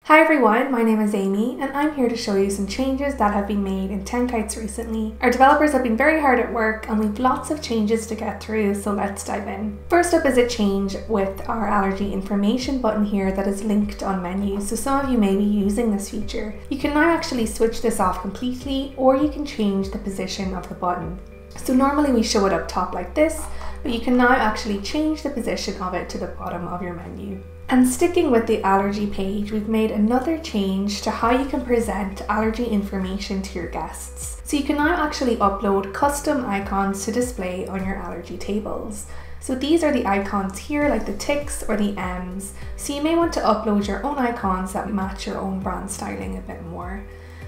Hi everyone, my name is Amy and I'm here to show you some changes that have been made in Tenkites recently. Our developers have been very hard at work and we've lots of changes to get through, so let's dive in. First up is a change with our allergy information button here that is linked on menus, so some of you may be using this feature. You can now actually switch this off completely, or you can change the position of the button. So normally we show it up top like this, but you can now actually change the position of it to the bottom of your menu. And sticking with the allergy page, we've made another change to how you can present allergy information to your guests. So you can now actually upload custom icons to display on your allergy tables. So these are the icons here, like the ticks or the M's. So you may want to upload your own icons that match your own brand styling a bit more.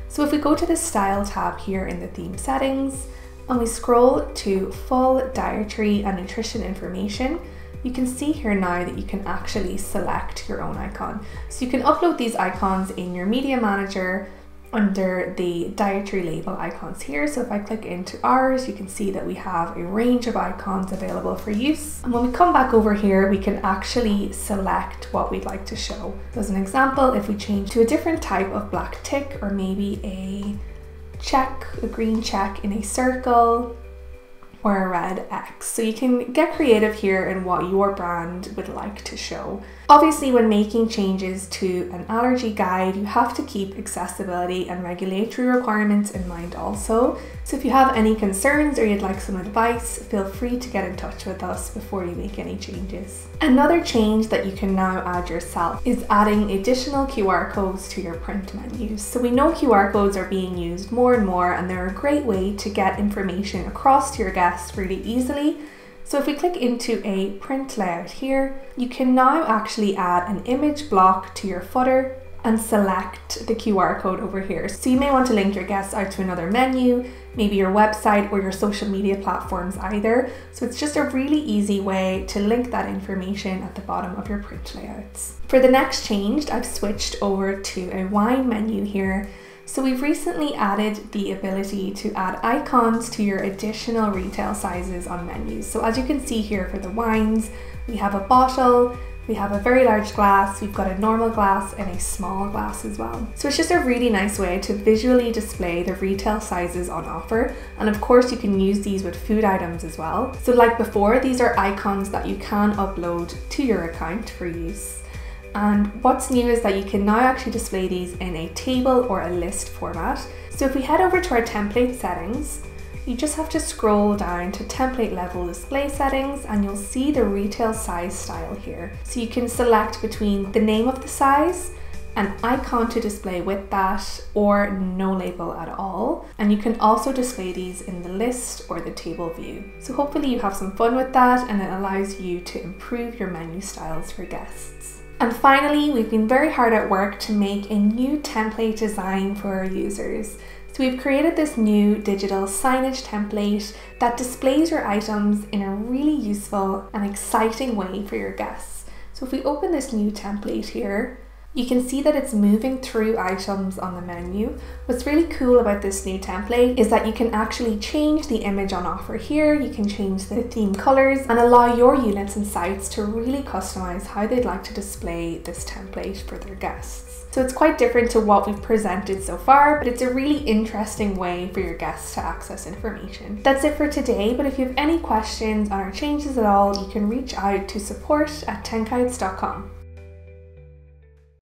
So if we go to the Style tab here in the theme settings, and we scroll to full dietary and nutrition information, you can see here now that you can actually select your own icon. So you can upload these icons in your media manager under the dietary label icons here. So if I click into ours, you can see that we have a range of icons available for use. And when we come back over here, we can actually select what we'd like to show. So as an example, if we change to a different type of black tick, or maybe a check, a green check in a circle, or a red X. So you can get creative here in what your brand would like to show. Obviously, when making changes to an allergy guide, you have to keep accessibility and regulatory requirements in mind also. So if you have any concerns or you'd like some advice, feel free to get in touch with us before you make any changes. Another change that you can now add yourself is adding additional QR codes to your print menus. So we know QR codes are being used more and more, and they're a great way to get information across to your guests really easily. So if we click into a print layout here, you can now actually add an image block to your footer and select the QR code over here. So you may want to link your guests out to another menu, maybe your website or your social media platforms either. So it's just a really easy way to link that information at the bottom of your print layouts. For the next change, I've switched over to a wine menu here. So we've recently added the ability to add icons to your additional retail sizes on menus. So as you can see here for the wines, we have a bottle, we have a very large glass, we've got a normal glass and a small glass as well. So it's just a really nice way to visually display the retail sizes on offer. And of course you can use these with food items as well. So like before, these are icons that you can upload to your account for use. And what's new is that you can now actually display these in a table or a list format. So if we head over to our template settings, you just have to scroll down to template level display settings and you'll see the retail size style here. So you can select between the name of the size, an icon to display with that, or no label at all. And you can also display these in the list or the table view. So hopefully you have some fun with that and it allows you to improve your menu styles for guests. And finally, we've been very hard at work to make a new template design for our users. So we've created this new digital signage template that displays your items in a really useful and exciting way for your guests. So if we open this new template here, you can see that it's moving through items on the menu. What's really cool about this new template is that you can actually change the image on offer here, you can change the theme colors and allow your units and sites to really customize how they'd like to display this template for their guests. So it's quite different to what we've presented so far, but it's a really interesting way for your guests to access information. That's it for today, but if you have any questions on our changes at all, you can reach out to support@tenkites.com.